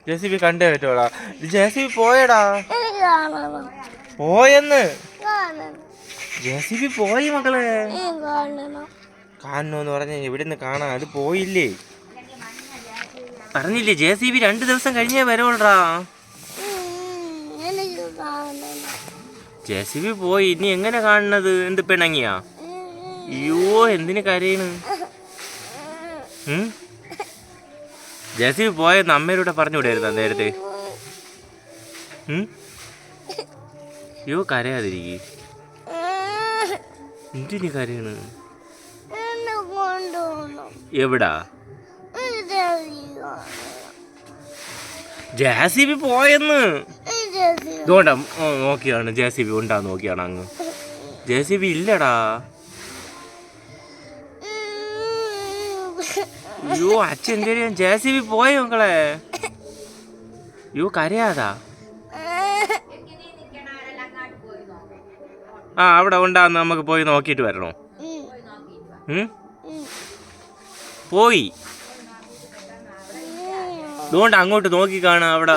JCB കണ്ടേ പറ്റോടാ. JCB പോയടാ. പോയെന്ന്. JCB പോയി മക്കളെ. കാണണോന്ന് പറഞ്ഞ ഇവിടുന്ന് കാണാം. അത് പോയില്ലേ പറഞ്ഞില്ലേ. JCB 2 ദിവസം കഴിഞ്ഞേ വരുവുള്ളടാ. JCB പോയി. ഇനി എങ്ങനെ കാണുന്നത്? എന്ത് പിണങ്ങിയാ? അയ്യോ എന്തിനു കരയണ്? JCB പോയെന്ന് അമ്മയോടെ പറഞ്ഞുകൂടായിരുന്ന നേരത്തെ? അയ്യോ കരയാതിരിക്കെ. എന്തിനു കരയണ്? എവിടാ? JCB പോയെന്ന്. ഇതുകൊണ്ടാ നോക്കിയാണ് JCB ഉണ്ടാന്ന് നോക്കിയാണ് അങ്ങ്. JCB ഇല്ലടാ. അയ്യോ അച്ഛൻ എന്തേലും JCB പോയ മക്കളെ. അയ്യോ കരയാതാ. അവിടെ ഉണ്ടാന്ന് നമുക്ക് പോയി നോക്കിയിട്ട് വരണോ? പോയി. അതുകൊണ്ട് അങ്ങോട്ട് നോക്കി കാണാം അവിടെ.